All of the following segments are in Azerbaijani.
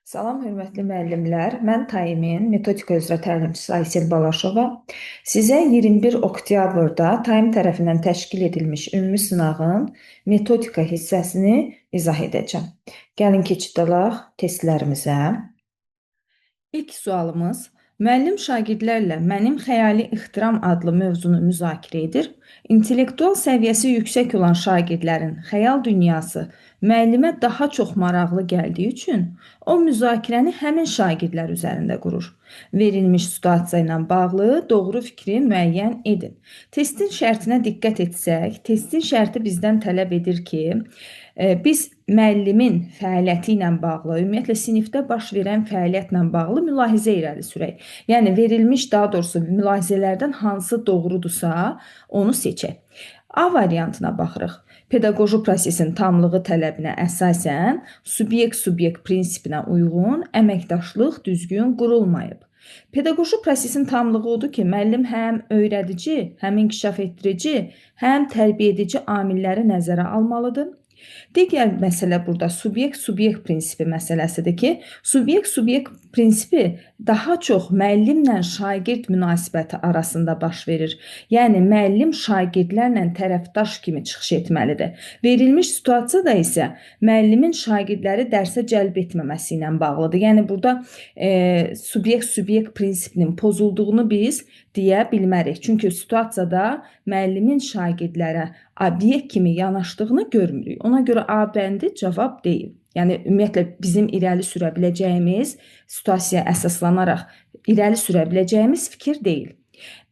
Salam, hörmətli müəllimlər. Mən Taimin metodika üzrə təlimçisi Aysel Balaşova. Sizə 21 oktyabrda Taim tərəfindən təşkil edilmiş ümumi sınağın metodika hissəsini izah edəcəm. Gəlin keçid alaq testlərimizə. İlk sualımız: müəllim şagirdlərlə Mənim xəyali ixtiram adlı mövzunu müzakirə edir. İntellektual səviyyəsi yüksək olan şagirdlərin xəyal dünyası müəllimə daha çox maraqlı gəldiyi üçün o müzakirəni həmin şagirdlər üzərində qurur. Verilmiş situasiya ilə bağlı doğru fikri müəyyən edin. Testin şərtinə diqqət etsək, testin şərti bizdən tələb edir ki, biz müəllimin fəaliyyəti ilə bağlı, ümumiyyətlə sinifdə baş verən fəaliyyətlə bağlı mülahizə irəli sürək. Yəni verilmiş, daha doğrusu mülahizələrdən hansı doğrudursa, onu seçək. A variantına baxırıq. Pedaqoji prosesin tamlığı tələbinə əsasən subyekt-subyekt prinsipinə uyğun əməkdaşlıq düzgün qurulmayıb. Pedaqoji prosesin tamlığı odur ki, müəllim həm öyrədici, həm inkişaf etdirici, həm tərbiyə edici amilləri nəzərə almalıdır. Digər məsələ burada subyekt-subyekt prinsipi məsələsidir ki, subyekt-subyekt prinsipi daha çox müəllimlə şagird münasibəti arasında baş verir. Yəni, müəllim şagirdlərlə tərəfdaş kimi çıxış etməlidir. Verilmiş situasiyada isə müəllimin şagirdləri dərsə cəlb etməməsi ilə bağlıdır. Yəni, burada subyekt-subyekt prinsipinin pozulduğunu biz deyə bilmərik. Çünki situasiyada müəllimin şagirdlərə obyekt kimi yanaşdığını görmürük. Ona görə A bəndi cavab deyil. Yəni, ümumiyyətlə, bizim irəli sürə biləcəyimiz, situasiyaya əsaslanaraq irəli sürə biləcəyimiz fikir deyil.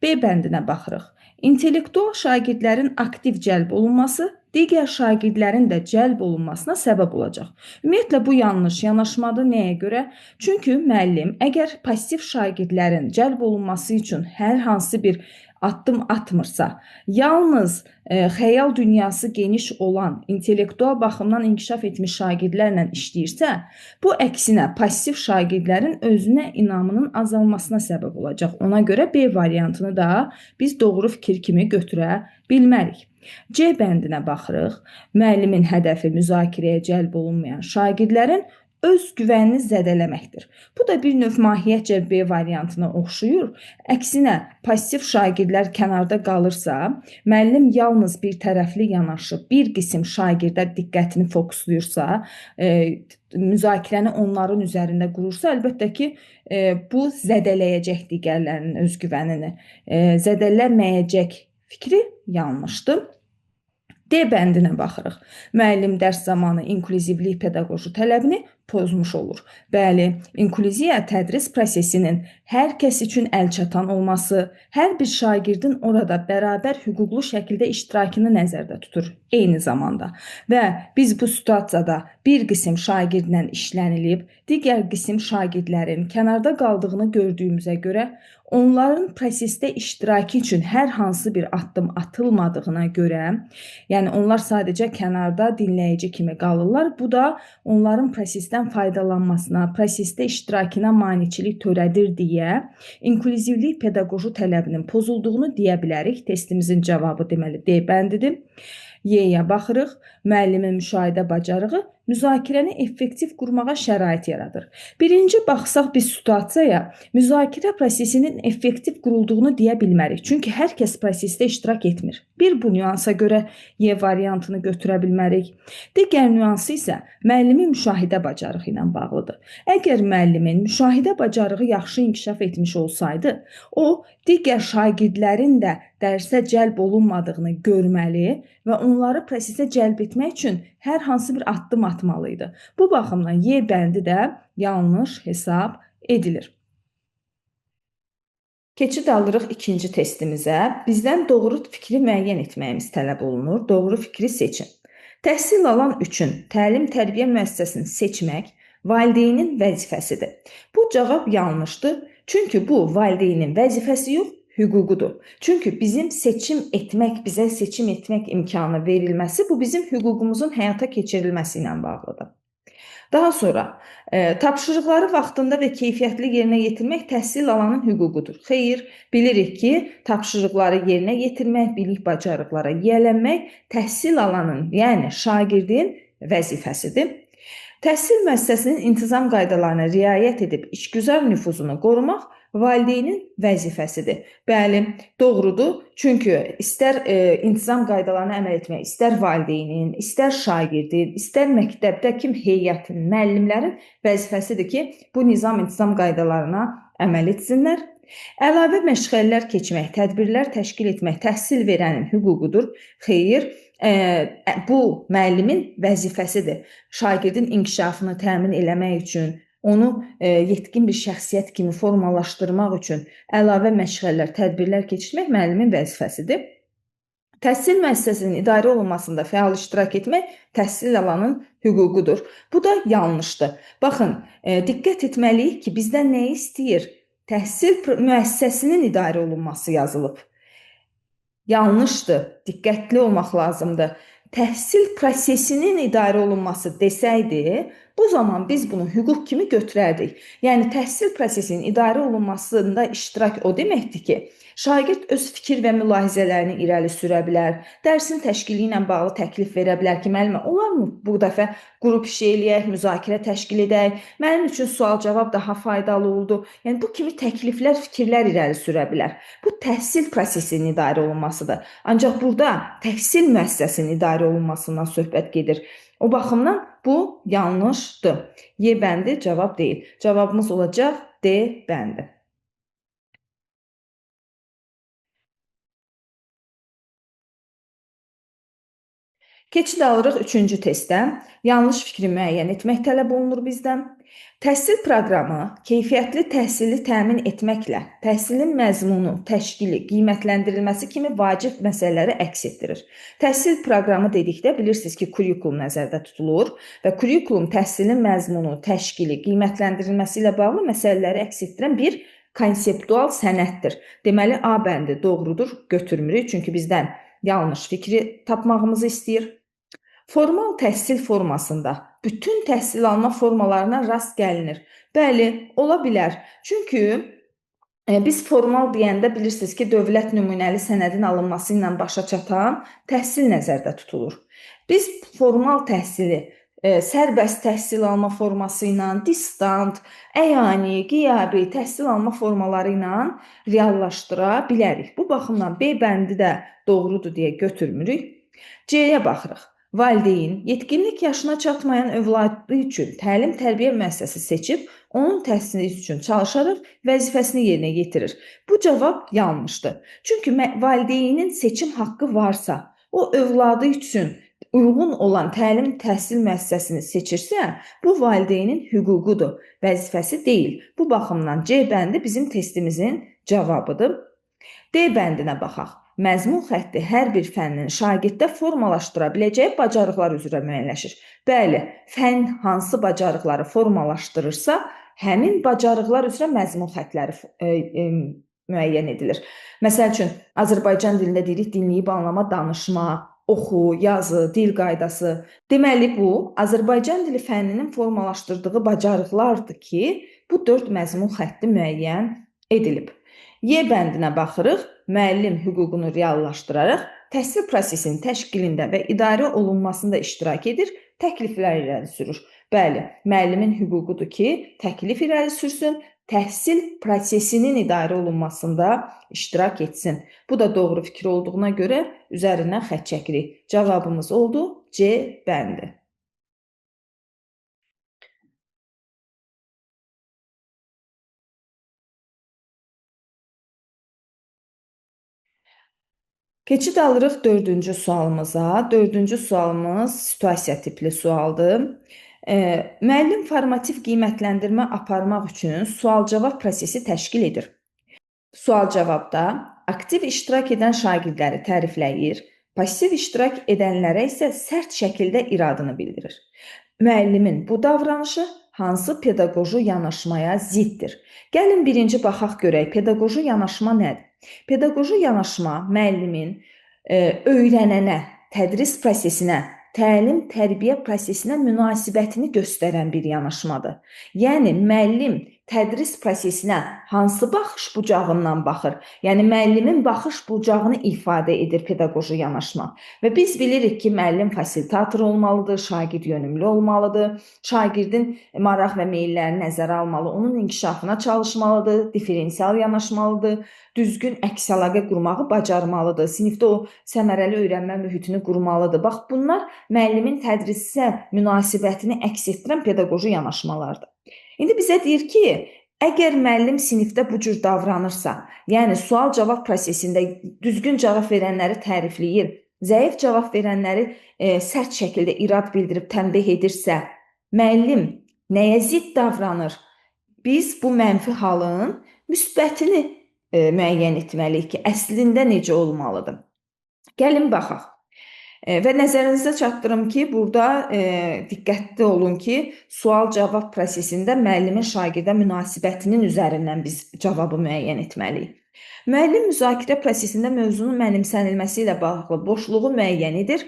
B bəndinə baxırıq. İntellektual şagirdlərin aktiv cəlb olunması digər şagirdlərin də cəlb olunmasına səbəb olacaq. Ümumiyyətlə, bu yanlış yanaşmadır. Nəyə görə? Çünki müəllim əgər pasiv şagirdlərin cəlb olunması üçün hər hansı bir addım atmırsa, yalnız xəyal dünyası geniş olan, intellektual baxımdan inkişaf etmiş şagirdlərlə işləyirsə, bu əksinə pasiv şagirdlərin özünə inamının azalmasına səbəb olacaq. Ona görə B variantını da biz doğru fikir kimi götürə bilmərik. C bəndinə baxırıq. Müəllimin hədəfi müzakirəyə cəlb olunmayan şagirdlərin öz güvənini zədələməkdir. Bu da bir növ mahiyyətcə B variantına oxşuyur. Əksinə, pasiv şagirdlər kənarda qalırsa, müəllim yalnız bir tərəfli yanaşıb, bir qism şagirdə diqqətini fokusluyursa, müzakirəni onların üzərində qurursa, əlbəttə ki, bu zədələyəcək digərlərinin öz güvənini. Zədələnməyəcək fikri yanlışdır. D bəndinə baxırıq. Müəllim dərs zamanı inklüzivlik pedaqoji tələbini pozmuş olur. Bəli, inklüziya tədris prosesinin hər kəs üçün əlçatan olması, hər bir şagirdin orada bərabər hüquqlu şəkildə iştirakını nəzərdə tutur eyni zamanda. Və biz bu situasiyada bir qism şagirdlə işlənilib, digər qism şagirdlərin kənarda qaldığını gördüyümüzə görə, onların prosesdə iştirakı üçün hər hansı bir addım atılmadığına görə, yəni onlar sadəcə kənarda dinləyici kimi qalırlar. Bu da onların prosesdən faydalanmasına, prosesdə iştirakına maneçilik törədir deyə inklüzivlik pedaqoji tələbinin pozulduğunu deyə bilərik. Testimizin cavabı deməli D bəndidir. Y-yə baxırıq. Müəllimin müşahidə bacarığı müzakirəni effektiv qurmağa şərait yaradır. Birinci baxsaq biz situasiyaya, müzakirə prosesinin effektiv qurulduğunu deyə bilmərik. Çünki hər kəs prosesdə iştirak etmir. Bir bu nüansa görə Y variantını götürə bilmərik. Digər nüansı isə müəllimin müşahidə bacarığı ilə bağlıdır. Əgər müəllimin müşahidə bacarığı yaxşı inkişaf etmiş olsaydı, o digər şagirdlərin də dərsə cəlb olunmadığını görməli və onları prosesə cəlb etmək üçün hər hansı bir addım atmalıydı. Bu baxımdan Y bəndi də yanlış hesab edilir. Keçid alırıq ikinci testimizə. Bizdən doğru fikri müəyyən etməyimiz tələb olunur. Doğru fikri seçin. Təhsil alan üçün təlim-tərbiyə müəssisəsini seçmək valideynin vəzifəsidir. Bu cavab yanlışdır. Çünki bu valideynin vəzifəsi yox, hüququdur. Çünki bizim bizə seçim etmək imkanı verilməsi, bu bizim hüququmuzun həyata keçirilməsi ilə bağlıdır. Daha sonra, tapşırıqları vaxtında və keyfiyyətli yerinə yetirmək təhsil alanın hüququdur. Xeyr, bilirik ki, tapşırıqları yerinə yetirmək, bilik bacarıqlara yiyələnmək təhsil alanın, yəni şagirdin vəzifəsidir. Təhsil müəssisəsinin intizam qaydalarına riayət edib işgüzar nüfuzunu qorumaq valideynin vəzifəsidir. Bəli, doğrudur. Çünki istər intizam qaydalarına əməl etmək, istər valideynin, istər şagirdin, istər məktəbdəki heyətin, müəllimlərin vəzifəsidir ki, bu nizam-intizam qaydalarına əməl etsinlər. Əlavə məşğələlər keçmək, tədbirlər təşkil etmək təhsil verənin hüququdur. Xeyr, bu müəllimin vəzifəsidir. Şagirdin inkişafını təmin eləmək üçün, onu yetkin bir şəxsiyyət kimi formalaşdırmaq üçün əlavə məşğələlər, tədbirlər keçirmək müəllimin vəzifəsidir. Təhsil müəssisəsinin idarə olunmasında fəal iştirak etmək təhsil alanın hüququdur. Bu da yanlışdır. Baxın, diqqət etməliyik ki, bizdən nə istəyir? Təhsil müəssisəsinin idarə olunması yazılıb. Yanlışdır, diqqətli olmaq lazımdır. Təhsil prosesinin idarə olunması desəydi, bu zaman biz bunu hüquq kimi götürərdik. Yəni, təhsil prosesinin idarə olunmasında iştirak o deməkdir ki, şagird öz fikir və mülahizələrini irəli sürə bilər, dərsin təşkili ilə bağlı təklif verə bilər ki, müəllimə, olarmı bu dəfə qrup işi eləyək, müzakirə təşkil edək, mənim üçün sual-cavab daha faydalı oldu. Yəni, bu kimi təkliflər, fikirlər irəli sürə bilər. Bu, təhsil prosesinin idarə olunmasıdır. Ancaq burada təhsil müəssisəsinin idarə olunmasından söhbət gedir. O baxımdan bu yanlışdır. Y bəndi cavab deyil. Cavabımız olacaq D bəndi. Keçid alırıq üçüncü testdə. Yanlış fikri müəyyən etmək tələb olunur bizdən. Təhsil proqramı keyfiyyətli təhsili təmin etməklə təhsilin məzmunu, təşkili, qiymətləndirilməsi kimi vacib məsələləri əks etdirir. Təhsil proqramı dedikdə bilirsiniz ki, kurikulum nəzərdə tutulur və kurikulum təhsilin məzmunu, təşkili, qiymətləndirilməsi ilə bağlı məsələləri əks etdirən bir konseptual sənəddir. Deməli, A bəndi doğrudur, götürmürük, çünki bizdən yanlış fikri tapmağımızı istəyir. Formal təhsil formasında bütün təhsil alma formalarına rast gəlinir. Bəli, ola bilər. Çünki biz formal deyəndə bilirsiniz ki, dövlət nümunəli sənədin alınması ilə başa çatan təhsil nəzərdə tutulur. Biz formal təhsili sərbəst təhsil alma forması ilə, distant, əyani, qiyabi təhsil alma formaları ilə reallaşdıra bilərik. Bu baxımdan B bəndi də doğrudur deyə götürmürük. C-yə baxırıq. Valideyn yetkinlik yaşına çatmayan övladı üçün təlim-tərbiyə müəssisəsi seçib, onun təhsili üçün çalışaraq vəzifəsini yerinə yetirir. Bu cavab yanlışdır. Çünki valideynin seçim haqqı varsa, o övladı üçün uyğun olan təlim-təhsil müəssisəsini seçirsə, bu valideynin hüququdur, vəzifəsi deyil. Bu baxımdan C bəndi bizim testimizin cavabıdır. D bəndinə baxaq. Məzmun xətti hər bir fənnin şagirddə formalaşdıra biləcəyi bacarıqlar üzrə müəyyənləşir. Bəli, fənn hansı bacarıqları formalaşdırırsa, həmin bacarıqlar üzrə məzmun xəttləri müəyyən edilir. Məsəl üçün, Azərbaycan dilində deyirik, dinləyib anlama, danışma, oxu, yazı, dil qaydası. Deməli, bu, Azərbaycan dili fənninin formalaşdırdığı bacarıqlardır ki, bu 4 məzmun xətti müəyyən edilib. Y bəndinə baxırıq, müəllim hüququnu reallaşdıraraq təhsil prosesinin təşkilində və idarə olunmasında iştirak edir, təkliflər irəli sürür. Bəli, müəllimin hüququdur ki, təklif irəli sürsün, təhsil prosesinin idarə olunmasında iştirak etsin. Bu da doğru fikir olduğuna görə üzərindən xətt çəkirik. Cavabımız oldu C bəndi. Keçid alırıq dördüncü sualımıza. Dördüncü sualımız situasiya tipli sualdır. Müəllim formativ qiymətləndirmə aparmaq üçün sual-cavab prosesi təşkil edir. Sual-cavabda aktiv iştirak edən şagirdləri tərifləyir, pasiv iştirak edənlərə isə sərt şəkildə iradını bildirir. Müəllimin bu davranışı hansı pedaqoji yanaşmaya ziddir? Gəlin birinci baxaq görək, pedaqoji yanaşma nədir? Pedaqoji yanaşma müəllimin öyrənənə, tədris prosesinə, təlim-tərbiyə prosesinə münasibətini göstərən bir yanaşmadır. Yəni, müəllim tədris prosesinə hansı baxış bucağından baxır? Yəni müəllimin baxış bucağını ifadə edir pedaqoji yanaşma. Və biz bilirik ki, müəllim fasilitator olmalıdır, şagird yönümlü olmalıdır, şagirdin maraq və meyllərini nəzərə almalı, onun inkişafına çalışmalıdır, diferensial yanaşmalıdır, düzgün əks əlaqə qurmağı bacarmalıdır, sinifdə o səmərəli öyrənmə mühitini qurmalıdır. Bax, bunlar müəllimin tədrisə münasibətini əks etdirən pedaqoji yanaşmalardır. İndi bizə deyir ki, əgər müəllim sinifdə bu cür davranırsa, yəni sual-cavab prosesində düzgün cavab verənləri tərifləyir, zəif cavab verənləri sərt şəkildə irad bildirib tənbih edirsə, müəllim nəyə zidd davranır? Biz bu mənfi halın müsbətini müəyyən etməliyik ki, əslində necə olmalıdır? Gəlin baxaq. Və nəzərinizə çatdırım ki, burada diqqətli olun ki, sual-cavab prosesində müəllimin şagirdə münasibətinin üzərindən biz cavabı müəyyən etməliyik. Müəllim müzakirə prosesində mövzunun mənimsənilməsi ilə bağlı boşluğu müəyyən edir.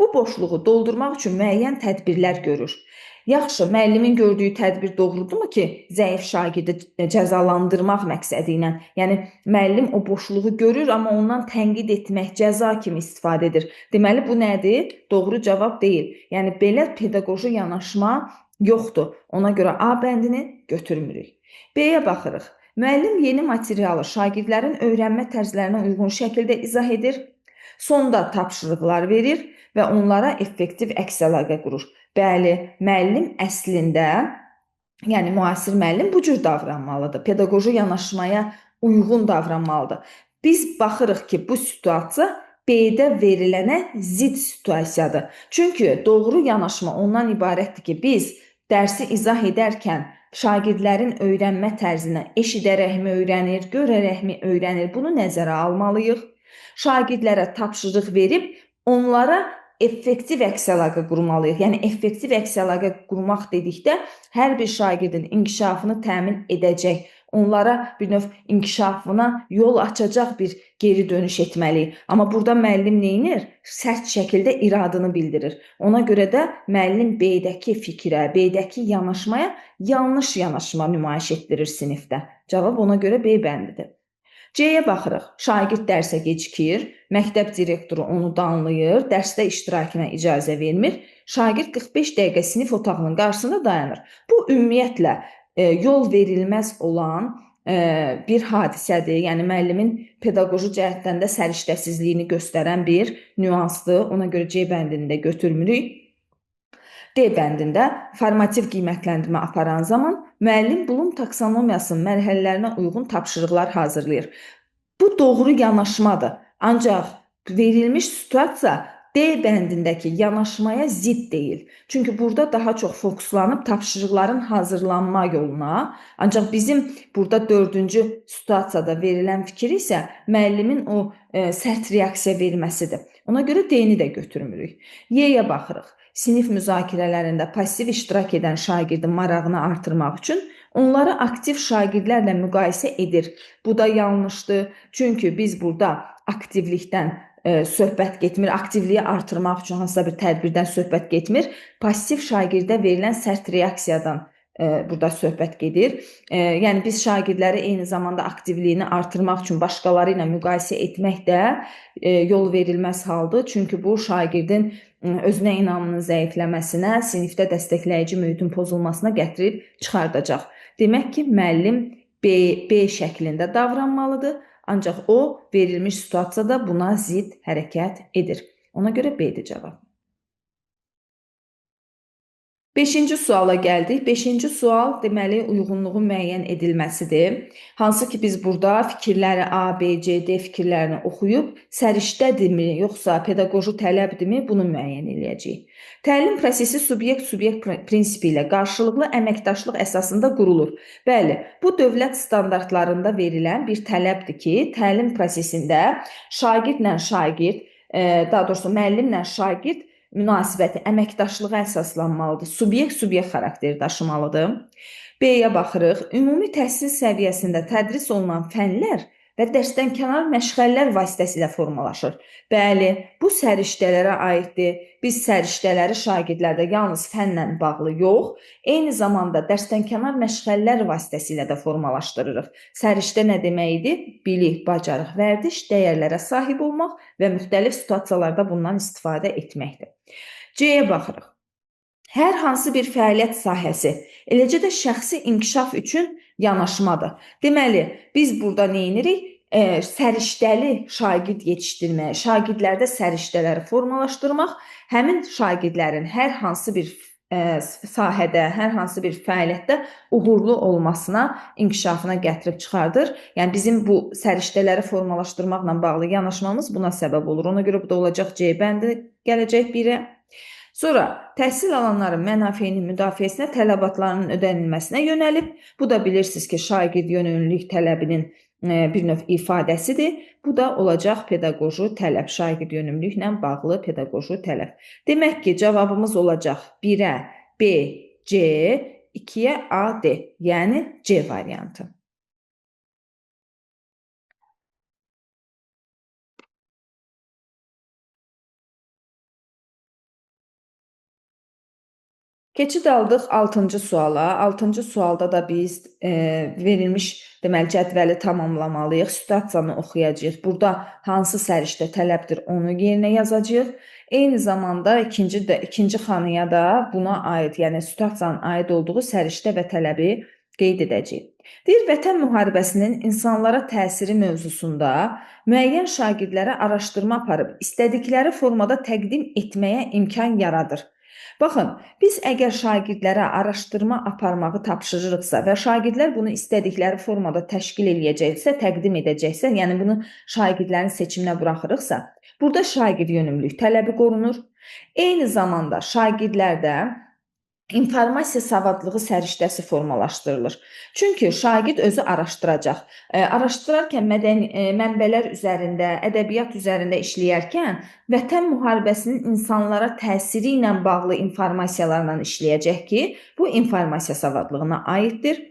Bu boşluğu doldurmaq üçün müəyyən tədbirlər görür. Yaxşı, müəllimin gördüyü tədbir doğrudurmu ki, zəif şagirdi cəzalandırmaq məqsədi ilə? Yəni, müəllim o boşluğu görür, amma ondan tənqid etmək, cəza kimi istifadə edir. Deməli, bu nədir? Doğru cavab deyil. Yəni, belə pedaqoji yanaşma yoxdur. Ona görə A bəndini götürmürük. B-yə baxırıq. Müəllim yeni materialı şagirdlərin öyrənmə tərzlərinə uyğun şəkildə izah edir. Sonda tapşırıqlar verir və onlara effektiv əks əlaqə qurur. Bəli, müəllim əslində, yəni müasir müəllim bu cür davranmalıdır. Pedaqoji yanaşmaya uyğun davranmalıdır. Biz baxırıq ki, bu situasiya B-də verilənə zidd situasiyadır. Çünki doğru yanaşma ondan ibarətdir ki, biz dərsi izah edərkən şagirdlərin öyrənmə tərzinə eşidərəkmi öyrənir, görərəkmi öyrənir, bunu nəzərə almalıyıq. Şagirdlərə tapşırıq verib onlara effektiv əks əlaqə qurmalıyıq. Yəni, effektiv əks əlaqə qurmaq dedikdə hər bir şagirdin inkişafını təmin edəcək, onlara bir növ inkişafına yol açacaq bir geri dönüş etməliyik. Amma burada müəllim neynir? Sərt şəkildə iradını bildirir. Ona görə də müəllim B-dəki fikrə, B-dəki yanaşmaya yanlış yanaşma nümayiş etdirir sinifdə. Cavab ona görə B bəndidir. C-yə baxırıq. Şagird dərsə gecikir, məktəb direktoru onu danlayır, dərsdə iştirakına icazə vermir. Şagird 45 dəqiqə sinif otağının qarşısında dayanır. Bu ümumiyyətlə yol verilməz olan bir hadisədir. Yəni müəllimin pedaqoji cəhətdən də səriştəsizliyini göstərən bir nüansdır. Ona görə C bəndini də götürmürük. D bəndində formativ qiymətləndirmə aparan zaman müəllim Bloom taksonomiyasının mərhələlərinə uyğun tapşırıqlar hazırlayır. Bu doğru yanaşmadır. Ancaq verilmiş situasiya D bəndindəki yanaşmaya zidd deyil. Çünki burada daha çox fokuslanıb tapşırıqların hazırlanma yoluna, ancaq bizim burada 4-cü situasiyada verilən fikir isə müəllimin o sərt reaksiya verməsidir. Ona görə D-ni də götürmürük. Y-yə baxırıq. Sinif müzakirələrində passiv iştirak edən şagirdin marağını artırmaq üçün onları aktiv şagirdlərlə müqayisə edir. Bu da yanlışdır. Çünki biz burada aktivlikdən söhbət getmir, aktivliyi artırmaq üçün hansısa bir tədbirdən söhbət getmir. Passiv şagirdə verilən sərt reaksiyadan burada söhbət gedir. Yəni biz şagirdləri eyni zamanda aktivliyini artırmaq üçün başqaları ilə müqayisə etmək də yol verilməz haldır. Çünki bu şagirdin özünə inamının zəifləməsinə, sinifdə dəstəkləyici mühitin pozulmasına gətirib çıxardacaq. Demək ki, müəllim B şəklində davranmalıdır, ancaq o verilmiş situasiyada buna zidd hərəkət edir. Ona görə B-dir cavab. 5-ci suala gəldik. 5-ci sual deməli uyğunluğun müəyyən edilməsidir. Hansı ki biz burada fikirləri A, B, C, D fikirlərini oxuyub səriştədirmi, yoxsa pedaqoji tələbdirmi bunu müəyyən edəcəyik. Təlim prosesi subyekt-subyekt prinsipi ilə qarşılıqlı əməkdaşlıq əsasında qurulur. Bəli, bu dövlət standartlarında verilən bir tələbdir ki, təlim prosesində şagirdlə şagird, daha doğrusu müəllimlə şagird münasibəti əməkdaşlığa əsaslanmalıdır. Subyekt-subyekt xarakteri daşımalıdır. B-yə baxırıq. Ümumi təhsil səviyyəsində tədris olunan fənlər və dərsdənkənar məşğələlər vasitəsilə formalaşır. Bəli, bu səriştələrə aiddir. Biz səriştələri şagirdlərdə yalnız fənlə bağlı yox, eyni zamanda dərsdənkənar məşğələlər vasitəsilə də formalaşdırırıq. Səriştə nə deməkdir? Bilik, bacarıq, vərdiş, dəyərlərə sahib olmaq və müxtəlif situasiyalarda bundan istifadə etməkdir. C-yə baxırıq. Hər hansı bir fəaliyyət sahəsi, eləcə də şəxsi inkişaf üçün yanaşmadır. Deməli, biz burada nə edirik? Səriştəli şagird yetişdirmək, şagirdlərdə səriştələri formalaşdırmaq, həmin şagirdlərin hər hansı bir sahədə, hər hansı bir fəaliyyətdə uğurlu olmasına, inkişafına gətirib çıxardır. Yəni bizim bu səriştələri formalaşdırmaqla bağlı yanaşmamız buna səbəb olur. Ona görə bu da olacaq C bəndi gələcək 1-ə. Sonra təhsil alanların mənafeyinin müdafiəsinə, tələbatlarının ödənilməsinə yönəlib. Bu da bilirsiniz ki, şagird yönümlülük tələbinin bir növ ifadəsidir. Bu da olacaq pedaqoji tələb, şagird yönümlülüklə bağlı pedaqoji tələb. Demək ki, cavabımız olacaq 1-ə B, C, 2-yə A, D, yəni C variantı. Keçid aldıq 6-cı suala. 6-cı sualda da biz verilmiş deməli cədvəli tamamlamalıyıq. Situasiyanı oxuyacağıq. Burada hansı səriştə tələbdir onu yerinə yazacağıq. Eyni zamanda ikinci xanıya da buna aid, yəni situasiyanın aid olduğu səriştə və tələbi qeyd edəcəyik. Deyir, Vətən müharibəsinin insanlara təsiri mövzusunda müəyyən şagirdlərə araşdırma aparıb istədikləri formada təqdim etməyə imkan yaradır. Baxın, biz əgər şagirdlərə araşdırma aparmağı tapşırırıqsa və şagirdlər bunu istədikləri formada təşkil edəcəksə, təqdim edəcəksə, yəni bunu şagirdlərin seçiminə buraxırıqsa, burada şagird yönümlülük tələbi qorunur. Eyni zamanda şagirdlərdə informasiya savadlığı səriştəsi formalaşdırılır. Çünki şagird özü araşdıracaq. Araşdırarkən mənbələr üzərində, ədəbiyyat üzərində işləyərkən Vətən müharibəsinin insanlara təsiri ilə bağlı informasiyalarla işləyəcək ki, bu informasiya savadlığına aiddir.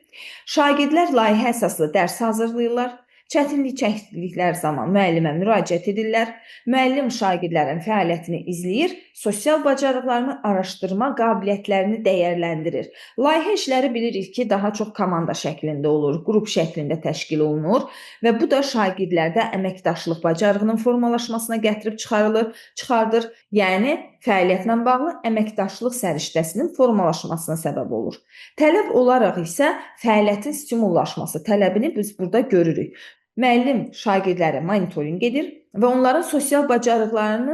Şagirdlər layihə əsaslı dərs hazırlayırlar. Çətinlik çəkdikləri zaman müəllimə müraciət edirlər. Müəllim şagirdlərin fəaliyyətini izləyir, sosial bacarıqlarını araşdırma qabiliyyətlərini dəyərləndirir. Layihə işləri bilirik ki, daha çox komanda şəklində olur, qrup şəklində təşkil olunur və bu da şagirdlərdə əməkdaşlıq bacarığının formalaşmasına gətirib çıxardır. Yəni fəaliyyətlə bağlı əməkdaşlıq səriştəsinin formalaşmasına səbəb olur. Tələb olaraq isə fəaliyyətin stimullaşması tələbini biz burada görürük. Müəllim şagirdləri monitorinq edir və onların sosial bacarıqlarını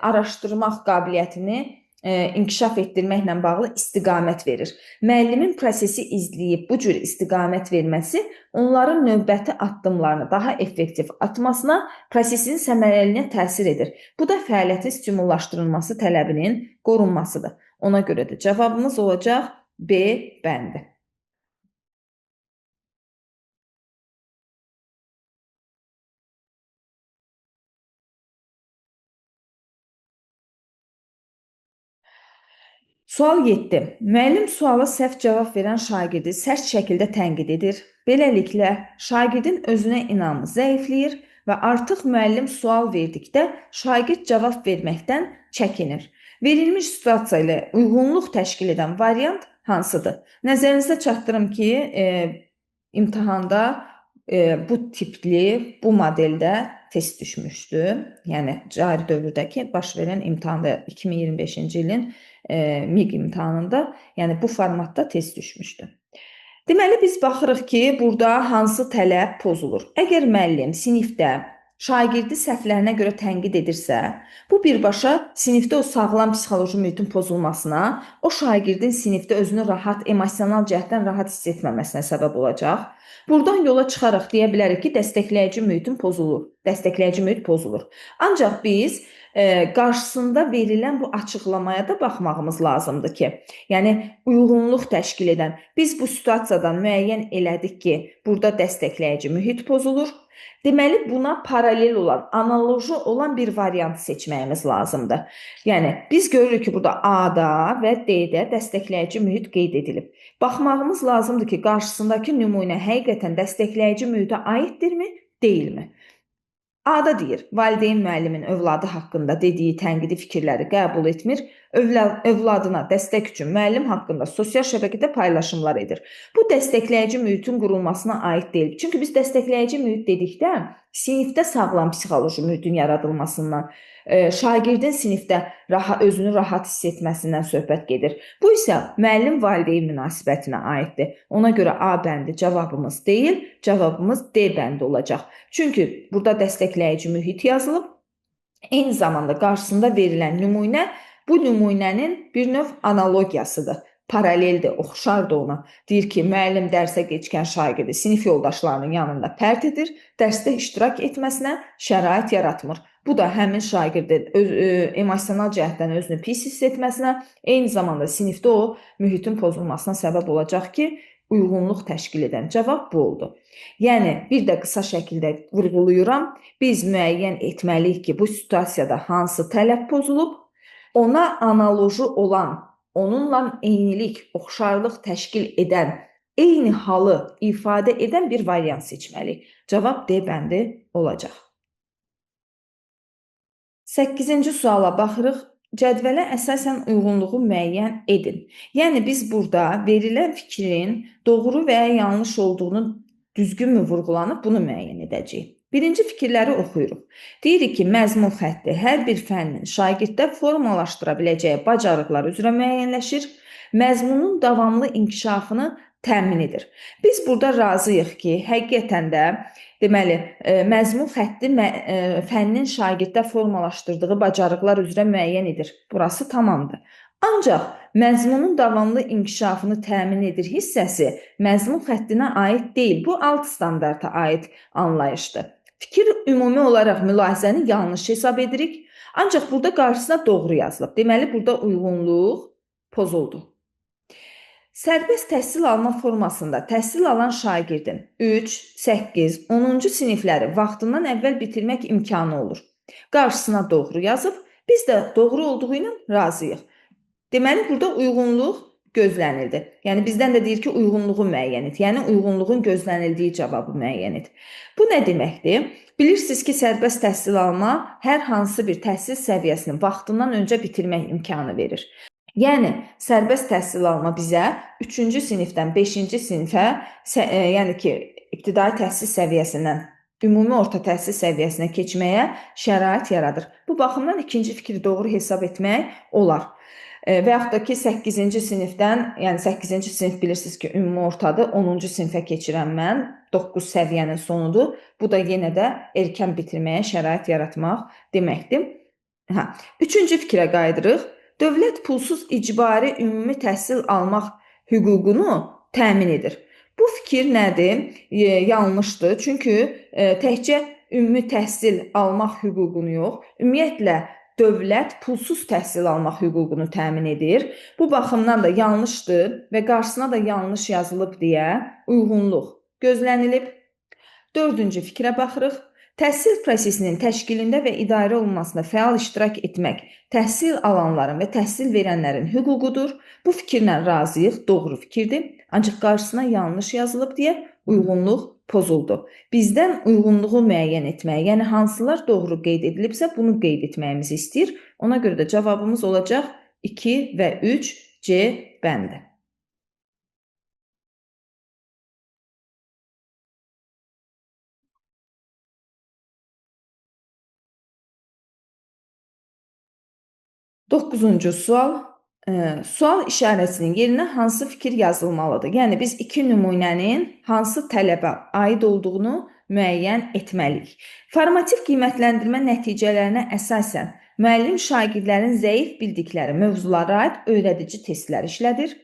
araşdırmaq qabiliyyətini inkişaf etdirməklə bağlı istiqamət verir. Müəllimin prosesi izləyib bu cür istiqamət verməsi onların növbəti addımlarını daha effektiv atmasına, prosesin səmərəliliyinə təsir edir. Bu da fəaliyyətin stimullaşdırılması tələbinin qorunmasıdır. Ona görə də cavabımız olacaq B bəndi. Sual 7. Müəllim suala səhv cavab verən şagirdi sərt şəkildə tənqid edir. Beləliklə, şagirdin özünə inamı zəifləyir və artıq müəllim sual verdikdə şagird cavab verməkdən çəkinir. Verilmiş situasiya ilə uyğunluq təşkil edən variant hansıdır? Nəzərinizə çatdırım ki, imtahanda bu tipli, bu modeldə test düşmüşdü. Yəni, cari dövrdəki baş verən imtahanda 2025-ci ilin MİQ imtahanında, yəni bu formatda test düşmüşdü. Deməli, biz baxırıq ki, burada hansı tələb pozulur. Əgər müəllim sinifdə şagirdi səhvlərinə görə tənqid edirsə, bu birbaşa sinifdə o sağlam psixoloji mühitin pozulmasına, o şagirdin sinifdə özünü rahat, emosional cəhətdən rahat hiss etməməsinə səbəb olacaq. Buradan yola çıxaraq deyə bilərik ki, dəstəkləyici mühitin pozulur. Dəstəkləyici mühit pozulur. Ancaq biz qarşısında verilən bu açıqlamaya da baxmağımız lazımdır ki, yəni uyğunluq təşkil edən, biz bu situasiyadan müəyyən elədik ki, burada dəstəkləyici mühit pozulur. Deməli, buna paralel olan, analoji olan bir variant seçməyimiz lazımdır. Yəni, biz görürük ki, burada A-da və D-də dəstəkləyici mühit qeyd edilib. Baxmağımız lazımdır ki, qarşısındakı nümunə həqiqətən dəstəkləyici mühitə aiddirmi, deyilmi? A-da deyir, valideyn müəllimin övladı haqqında dediyi tənqidi fikirləri qəbul etmir, övladına dəstək üçün müəllim haqqında sosial şəbəkədə paylaşımlar edir. Bu dəstəkləyici mühitin qurulmasına aid deyil. Çünki biz dəstəkləyici mühit dedikdə sinifdə sağlam psixoloji mühitin yaradılmasından, şagirdin sinifdə özünü rahat hiss etməsindən söhbət gedir. Bu isə müəllim-valideyn münasibətinə aiddir. Ona görə A bəndi cavabımız deyil, cavabımız D bəndi olacaq. Çünki burada dəstəkləyici mühit yazılıb. Eyni zamanda qarşısında verilən nümunə bu nümunənin bir növ analogiyasıdır. Paraleldir, oxşardır ona. Deyir ki, müəllim dərsə gecikən şagirdi sinif yoldaşlarının yanında pərt edir, dərsdə iştirak etməsinə şərait yaratmır. Bu da həmin şagirdin emosional cəhətdən özünü pis hiss etməsinə, eyni zamanda sinifdə o mühitin pozulmasına səbəb olacaq ki, uyğunluq təşkil edən cavab bu oldu. Yəni, bir də qısa şəkildə vurğuluyuram, biz müəyyən etməliyik ki, bu situasiyada hansı tələb pozulub, ona analoji olan, onunla eynilik, oxşarlıq təşkil edən, eyni halı ifadə edən bir variant seçməliyik. Cavab D bəndi olacaq. 8-ci suala baxırıq. Cədvələ əsasən uyğunluğu müəyyən edin. Yəni, biz burada verilən fikrin doğru və ya yanlış olduğunu düzgünmü vurğulanıb, bunu müəyyən edəcəyik. Birinci fikirləri oxuyuruq. Deyirik ki, məzmun xətti hər bir fənnin şagirddə formalaşdıra biləcəyi bacarıqlar üzrə müəyyənləşir, məzmunun davamlı inkişafını təmin edir. Biz burada razıyıq ki, həqiqətən də deməli, məzmun xətti fənnin şagirddə formalaşdırdığı bacarıqlar üzrə müəyyən edir. Burası tamamdır. Ancaq məzmunun davamlı inkişafını təmin edir hissəsi məzmun xəttinə aid deyil. Bu alt standarta aid anlayışdır. Fikir ümumi olaraq mülahizəni yanlış hesab edirik. Ancaq burada qarşısına doğru yazılıb. Deməli, burada uyğunluq pozuldu. Sərbəst təhsil alma formasında təhsil alan şagirdin 3, 8, 10-cu sinifləri vaxtından əvvəl bitirmək imkanı olur. Qarşısına doğru yazıb, biz də doğru olduğu ilə razıyıq. Deməli, burada uyğunluq gözlənildi. Yəni, bizdən də deyir ki, uyğunluğu müəyyən et. Yəni, uyğunluğun gözlənildiyi cavabı müəyyən et. Bu nə deməkdir? Bilirsiniz ki, sərbəst təhsil alma hər hansı bir təhsil səviyyəsini vaxtından öncə bitirmək imkanı verir. Yəni, sərbəst təhsil alma bizə 3-cü sinifdən 5-ci sinifə, yəni ki, ibtidai təhsil səviyyəsindən ümumi orta təhsil səviyyəsinə keçməyə şərait yaradır. Bu baxımdan ikinci fikri doğru hesab etmək olar. Və yaxud da ki, 8-ci sinifdən, yəni 8-ci sinif bilirsiniz ki, ümumi ortadır, 10-cu sinifə keçirəm mən, 9 səviyyənin sonudur. Bu da yenə də erkən bitirməyə şərait yaratmaq deməkdir. Üçüncü fikrə qayıdırıq. Dövlət pulsuz icbari ümumi təhsil almaq hüququnu təmin edir. Bu fikir nədir? Yanlışdır. Çünki təkcə ümumi təhsil almaq hüququnu yox, ümumiyyətlə dövlət pulsuz təhsil almaq hüququnu təmin edir. Bu baxımdan da yanlışdır və qarşısına da yanlış yazılıb deyə uyğunluq gözlənilib. Dördüncü fikrə baxırıq. Təhsil prosesinin təşkilində və idarə olunmasında fəal iştirak etmək təhsil alanların və təhsil verənlərin hüququdur. Bu fikirlə razıyıq, doğru fikirdir. Ancaq qarşısına yanlış yazılıb deyə uyğunluq pozuldu. Bizdən uyğunluğu müəyyən etmək, yəni hansılar doğru qeyd edilibsə, bunu qeyd etməyimizi istəyir. Ona görə də cavabımız olacaq 2 və 3 C bəndi. 9-cu sual. Sual işarəsinin yerinə hansı fikir yazılmalıdır? Yəni, biz iki nümunənin hansı tələbə aid olduğunu müəyyən etməliyik. Formativ qiymətləndirmə nəticələrinə əsasən müəllim şagirdlərin zəif bildikləri mövzulara aid öyrədici testlər işlədir.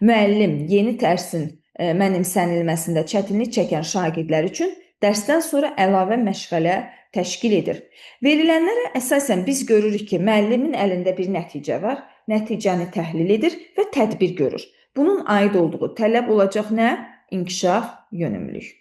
Müəllim yeni dərsin mənimsənilməsində çətinlik çəkən şagirdlər üçün dərsdən sonra əlavə məşğələ təşkil edir. Verilənlərə əsasən biz görürük ki, müəllimin əlində bir nəticə var, nəticəni təhlil edir və tədbir görür. Bunun aid olduğu tələb olacaq nə? İnkişaf, yönümlülük.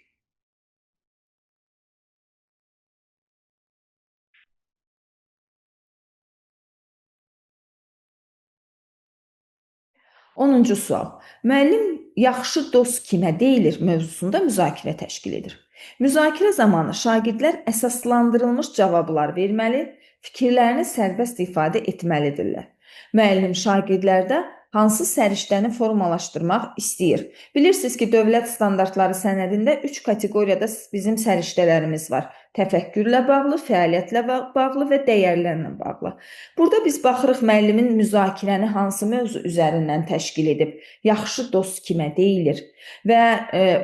10-cu sual. Müəllim yaxşı dost kimə deyilir mövzusunda müzakirə təşkil edir. Müzakirə zamanı şagirdlər əsaslandırılmış cavablar verməli, fikirlərini sərbəst ifadə etməlidirlər. Müəllim şagirdlərdə hansı səriştəni formalaşdırmaq istəyir? Bilirsiniz ki, dövlət standartları sənədində 3 kateqoriyada bizim səriştələrimiz var. Təfəkkürlə bağlı, fəaliyyətlə bağlı və dəyərlərlə bağlı. Burada biz baxırıq müəllimin müzakirəni hansı mövzu üzərindən təşkil edib, yaxşı dost kimə deyilir və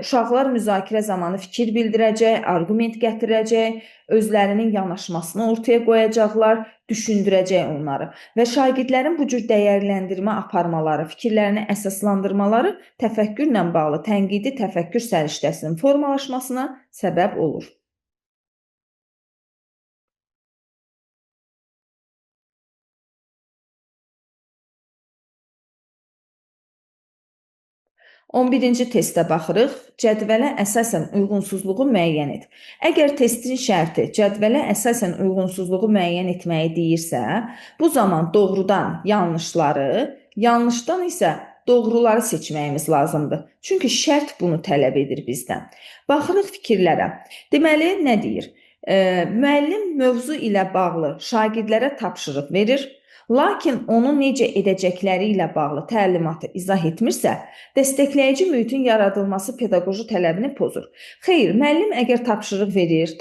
uşaqlar müzakirə zamanı fikir bildirəcək, arqument gətirəcək, özlərinin yanaşmasını ortaya qoyacaqlar, düşündürəcək onları və şagirdlərin bu cür dəyərləndirmə aparmaları, fikirlərini əsaslandırmaları təfəkkürlə bağlı tənqidi təfəkkür səriştəsinin formalaşmasına səbəb olur. 11-ci testə baxırıq. Cədvələ əsasən uyğunsuzluğu müəyyən et. Əgər testin şərti cədvələ əsasən uyğunsuzluğu müəyyən etməyi deyirsə, bu zaman doğrudan yanlışları, yanlışdan isə doğruları seçməyimiz lazımdır. Çünki şərt bunu tələb edir bizdən. Baxırıq fikirlərə. Deməli, nə deyir? Müəllim mövzu ilə bağlı şagirdlərə tapşırıq verir. Lakin onu necə edəcəkləri ilə bağlı təlimatı izah etmirsə, dəstəkləyici mühitin yaradılması pedaqoji tələbini pozur. Xeyr, müəllim əgər tapşırıq verir,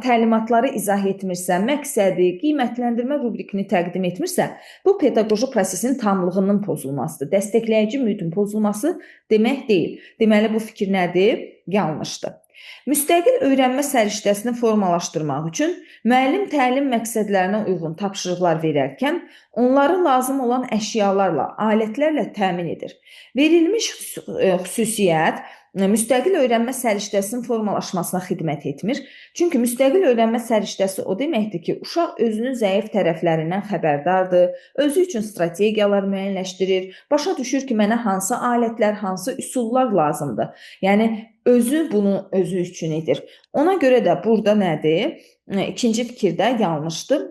təlimatları izah etmirsə, məqsədi, qiymətləndirmə rubrikini təqdim etmirsə, bu pedaqoji prosesin tamlığının pozulmasıdır. Dəstəkləyici mühitin pozulması demək deyil. Deməli, bu fikir nədir? Yanlışdır. Müstəqil öyrənmə səriştəsini formalaşdırmaq üçün müəllim təlim məqsədlərinə uyğun tapşırıqlar verərkən onları lazım olan əşyalarla, alətlərlə təmin edir. Verilmiş xüsusiyyət müstəqil öyrənmə səriştəsinin formalaşmasına xidmət etmir. Çünki müstəqil öyrənmə səriştəsi o deməkdir ki, uşaq özünün zəif tərəflərindən xəbərdardır, özü üçün strategiyalar müəyyənləşdirir, başa düşür ki, mənə hansı alətlər, hansı üsullar lazımdır. Yəni, özü bunu özü üçün edir. Ona görə də burada nədir? İkinci fikirdə yanlışdır.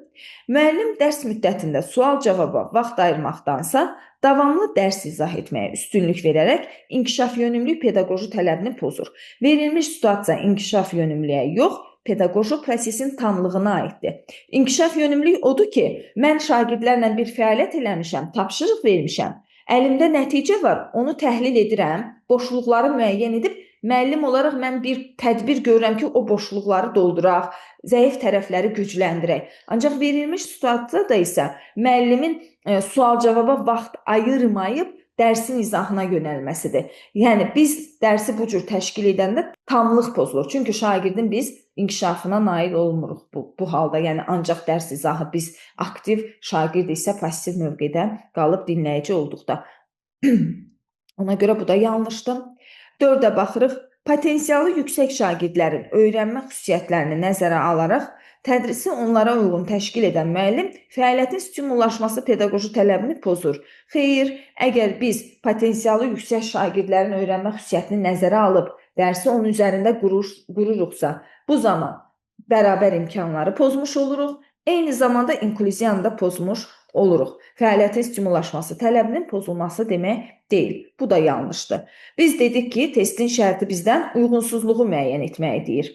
Müəllim dərs müddətində sual-cavaba vaxt ayırmaqdansa, davamlı dərs izah etməyə üstünlük verərək inkişaf yönümlü pedaqoji tələbini pozur. Verilmiş situasiya inkişaf yönümlüyə yox, pedaqoji prosesin tamlığına aiddir. İnkişaf yönümlülük odur ki, mən şagirdlərlə bir fəaliyyət eləmişəm, tapşırıq vermişəm, əlimdə nəticə var, onu təhlil edirəm, boşluqları müəyyən edib, müəllim olaraq mən bir tədbir görürəm ki, o boşluqları dolduraq, zəif tərəfləri gücləndirək. Ancaq verilmiş situasiyada isə müəllimin sual-cavaba vaxt ayırmayıb dərsin izahına yönəlməsidir. Yəni, biz dərsi bu cür təşkil edəndə tamlıq pozulur. Çünki şagirdin biz inkişafına nail olmuruq bu halda. Yəni, ancaq dərs izahı biz aktiv, şagird isə passiv mövqedə qalıb dinləyici olduqda. Ona görə bu da yanlışdır. 4-ə baxırıq. Potensialı yüksək şagirdlərin öyrənmə xüsusiyyətlərini nəzərə alaraq tədrisi onlara uyğun təşkil edən müəllim fəaliyyətin stimullaşması pedaqoji tələbini pozur. Xeyr, əgər biz potensialı yüksək şagirdlərin öyrənmə xüsusiyyətini nəzərə alıb dərsi onun üzərində qururuqsa, bu zaman bərabər imkanları pozmuş oluruq, eyni zamanda inkluziyanı da pozmuş oluruq. Fəaliyyətin stimullaşması tələbinin pozulması demək deyil. Bu da yanlışdır. Biz dedik ki, testin şərti bizdən uyğunsuzluğu müəyyən etməyi deyir.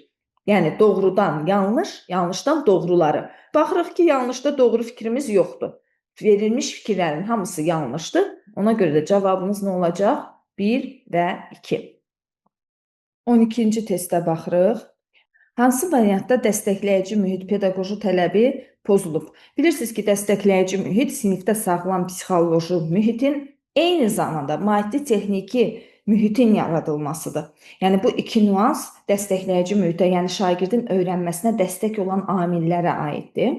Yəni, doğrudan yanlış, yanlışdan doğruları. Baxırıq ki, yanlışda doğru fikrimiz yoxdur. Verilmiş fikirlərin hamısı yanlışdır. Ona görə də cavabımız nə olacaq? 1 və 2. 12-ci testə baxırıq. Hansı variantda dəstəkləyici mühit pedaqoji tələbi pozulub? Bilirsiniz ki, dəstəkləyici mühit sinifdə sağlam psixoloji mühitin eyni zamanda maddi-texniki mühitin yaradılmasıdır. Yəni, bu iki nüans dəstəkləyici mühitə, yəni şagirdin öyrənməsinə dəstək olan amillərə aiddir.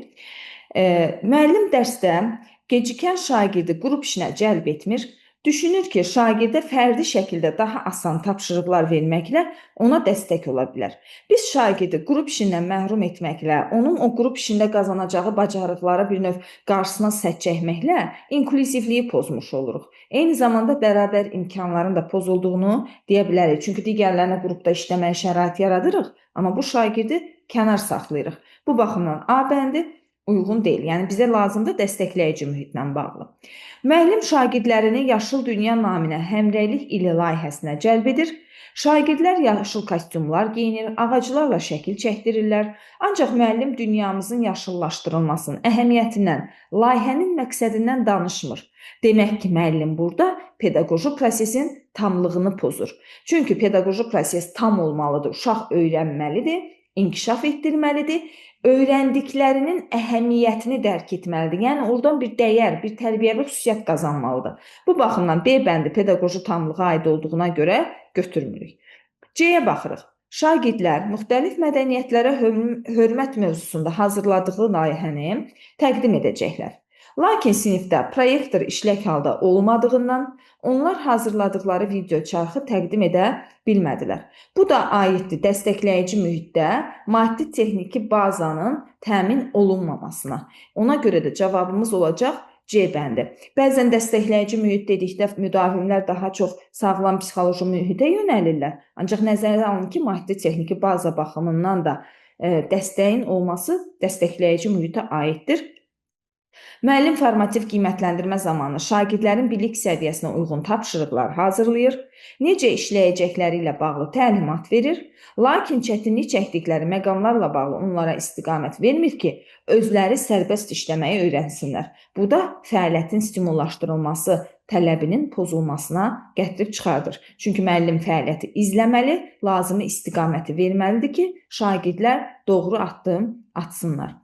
Müəllim dərsdə gecikən şagirdi qrup işinə cəlb etmir, düşünür ki, şagirdə fərdi şəkildə daha asan tapşırıqlar verməklə ona dəstək ola bilər. Biz şagirdi qrup işindən məhrum etməklə, onun o qrup işində qazanacağı bacarıqlara bir növ qarşısına sədd çəkməklə inklüzivliyi pozmuş oluruq. Eyni zamanda bərabər imkanların da pozulduğunu deyə bilərik. Çünki digərlərinə qrupda işləməyə şərait yaradırıq, amma bu şagirdi kənar saxlayırıq. Bu baxımdan A bəndi uyğun deyil. Yəni bizə lazımdır dəstəkləyici mühitlə bağlı. Müəllim şagirdlərini Yaşıl Dünya naminə həmrəylik ili layihəsinə cəlb edir. Şagirdlər yaşıl kostyumlar geyinir, ağaclarla şəkil çəkdirirlər. Ancaq müəllim dünyamızın yaşıllaşdırılmasının əhəmiyyətindən, layihənin məqsədindən danışmır. Demək ki, müəllim burada pedaqoji prosesin tamlığını pozur. Çünki pedaqoji proses tam olmalıdır, uşaq öyrənməlidir, inkişaf etdirməlidir, öyrəndiklərinin əhəmiyyətini dərk etməlidir. Yəni oradan bir dəyər, bir tərbiyəvi xüsusiyyət qazanmalıdır. Bu baxımdan B bəndi pedaqoji tamlığa aid olduğuna görə götürmürük. C-yə baxırıq. Şagirdlər müxtəlif mədəniyyətlərə hörmət mövzusunda hazırladığı layihəni təqdim edəcəklər. Lakin sinifdə proyektor işlək halda olmadığından onlar hazırladıkları video çarxı təqdim edə bilmədilər. Bu da aiddir dəstəkləyici mühitdə maddi texniki bazanın təmin olunmamasına. Ona görə də cavabımız olacaq C bəndi. Bəzən dəstəkləyici mühit dedikdə müdavimlər daha çox sağlam psixoloji mühitə yönəlirlər. Ancaq nəzərə alın ki, maddi texniki baza baxımından da dəstəyin olması dəstəkləyici mühitə aiddir. Müəllim formativ qiymətləndirmə zamanı şagirdlərin bilik səviyyəsinə uyğun tapşırıqlar hazırlayır, necə işləyəcəkləri ilə bağlı təlimat verir, lakin çətinlik çəkdikləri məqamlarla bağlı onlara istiqamət vermir ki, özləri sərbəst işləməyi öyrənsinlər. Bu da fəaliyyətin stimullaşdırılması tələbinin pozulmasına gətirib çıxardır. Çünki müəllim fəaliyyəti izləməli, lazımi istiqaməti verməlidir ki, şagirdlər doğru addım atsınlar.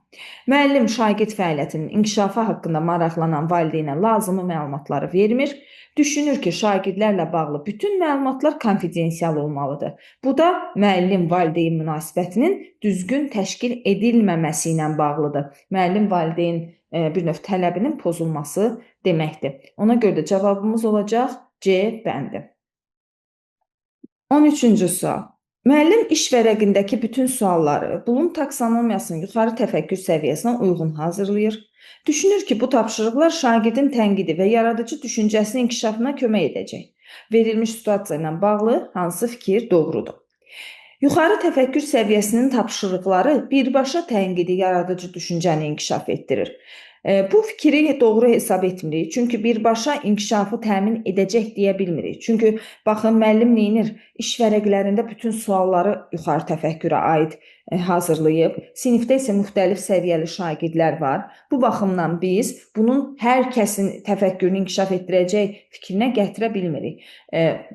Müəllim şagird fəaliyyətinin inkişafı haqqında maraqlanan valideynə lazımi məlumatları vermir, düşünür ki, şagirdlərlə bağlı bütün məlumatlar konfidensial olmalıdır. Bu da müəllim-valideyn münasibətinin düzgün təşkil edilməməsi ilə bağlıdır. Müəllim-valideyn bir növ tələbinin pozulması deməkdir. Ona görə də cavabımız olacaq C bəndi. 13-cü sual. Müəllim iş vərəqindəki bütün sualları Bloom taksonomiyasının yuxarı təfəkkür səviyyəsinə uyğun hazırlayır. Düşünür ki, bu tapşırıqlar şagirdin tənqidi və yaradıcı düşüncəsinin inkişafına kömək edəcək. Verilmiş situasiya ilə bağlı hansı fikir doğrudur? Yuxarı təfəkkür səviyyəsinin tapşırıqları birbaşa tənqidi, yaradıcı düşüncəni inkişaf etdirir. Bu fikri doğru hesab etmirik. Çünki birbaşa inkişafı təmin edəcək deyə bilmirik. Çünki baxın, müəllim neyinir? İş vərəqlərində bütün sualları yuxarı təfəkkürə aid hazırlayıb. Sinifdə isə müxtəlif səviyyəli şagirdlər var. Bu baxımdan biz bunun hər kəsin təfəkkürünü inkişaf etdirəcək fikrinə gətirə bilmirik.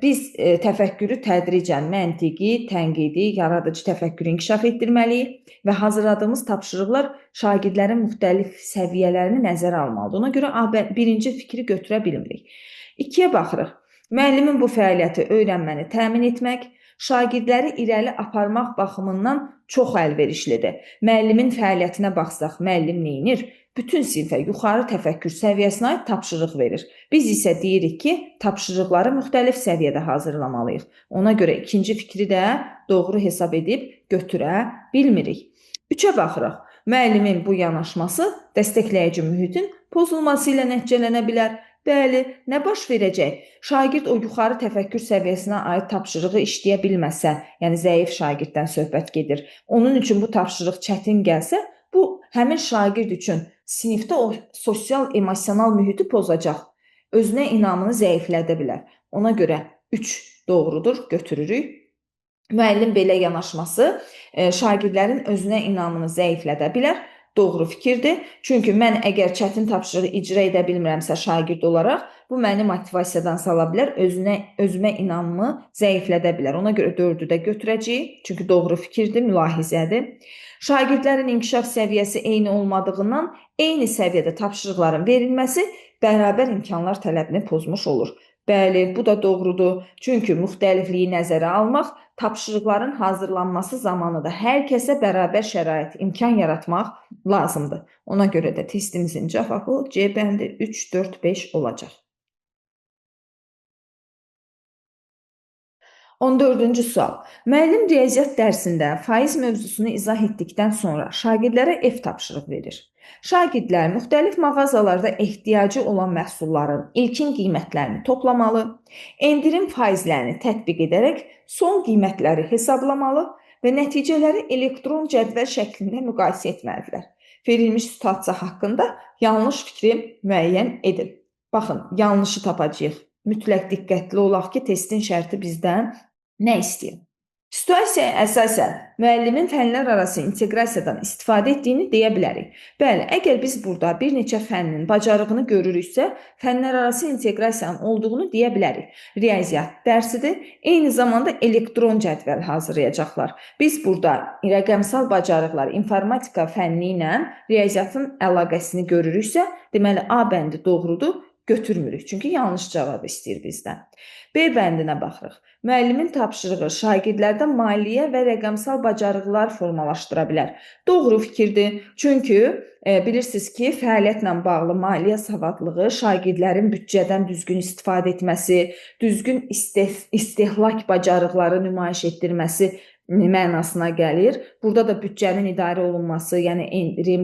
Biz təfəkkürü tədricən məntiqi, tənqidi, yaradıcı təfəkkürü inkişaf etdirməliyik və hazırladığımız tapşırıqlar şagirdlərin müxtəlif səviyyələrini nəzərə almalıdır. Ona görə birinci fikri götürə bilmirik. 2-yə baxırıq. Müəllimin bu fəaliyyəti öyrənməni təmin etmək, şagirdləri irəli aparmaq baxımından çox əlverişlidir. Müəllimin fəaliyyətinə baxsaq, müəllim neyinir? Bütün sinifə yuxarı təfəkkür səviyyəsinə aid tapşırıq verir. Biz isə deyirik ki, tapşırıqları müxtəlif səviyyədə hazırlamalıyıq. Ona görə ikinci fikri də doğru hesab edib götürə bilmirik. 3-ə baxırıq. Müəllimin bu yanaşması dəstəkləyici mühitin pozulması ilə nəticələnə bilər. Bəli, nə baş verəcək? Şagird o yuxarı təfəkkür səviyyəsinə aid tapşırığı işləyə bilməsə, yəni zəif şagirddən söhbət gedir. Onun üçün bu tapşırıq çətin gəlsə, bu həmin şagird üçün sinifdə o sosial-emosional mühiti pozacaq. Özünə inamını zəiflədə bilər. Ona görə 3 doğrudur, götürürük. Müəllim belə yanaşması şagirdlərin özünə inamını zəiflədə bilər. Doğru fikirdir. Çünki mən əgər çətin tapşırığı icra edə bilmirəmsə şagird olaraq, bu məni motivasiyadan sala bilər, özümə inamımı zəiflədə bilər. Ona görə 4-ü də götürəcəyik. Çünki doğru fikirdir, mülahizədir. Şagirdlərin inkişaf səviyyəsi eyni olmadığından eyni səviyyədə tapşırıqların verilməsi bərabər imkanlar tələbini pozmuş olur. Bəli, bu da doğrudur. Çünki müxtəlifliyi nəzərə almaq, tapşırıqların hazırlanması zamanı da hər kəsə bərabər şərait, imkan yaratmaq lazımdır. Ona görə də testimizin cavabı C bəndi 3, 4, 5 olacaq. 14-cü sual. Müəllim riyaziyyat dərsində faiz mövzusunu izah etdikdən sonra şagirdlərə ev tapşırıq verir. Şagirdlər müxtəlif mağazalarda ehtiyacı olan məhsulların ilkin qiymətlərini toplamalı, endirim faizlərini tətbiq edərək son qiymətləri hesablamalı və nəticələri elektron cədvəl şəklində müqayisə etməlidirlər. verilmiş situasiya haqqında yanlış fikri müəyyən edin. Baxın, yanlışı tapacağıq. Mütləq diqqətli olaq ki, testin şərti bizdən nə istəyir? Situasiyaya əsasən müəllimin fənlər arası inteqrasiyadan istifadə etdiyini deyə bilərik. Bəli, əgər biz burada bir neçə fənnin bacarığını görürüksə, fənlər arası inteqrasiyanın olduğunu deyə bilərik. Riyaziyyat dərsidir, eyni zamanda elektron cədvəl hazırlayacaqlar. Biz burada rəqəmsal bacarıqlar, informatika fənni ilə riyaziyyatın əlaqəsini görürüksə, deməli A bəndi doğrudur, götürmürük. Çünki yanlış cavab istəyir bizdən. B bəndinə baxırıq. Müəllimin tapşırığı şagirdlərdə maliyyə və rəqəmsal bacarıqlar formalaşdıra bilər. Doğru fikirdir. Çünki bilirsiniz ki, fəaliyyətlə bağlı maliyyə savadlığı şagirdlərin büdcədən düzgün istifadə etməsi, düzgün istehlak bacarıqları nümayiş etdirməsi mənasına gəlir. Burada da büdcənin idarə olunması, yəni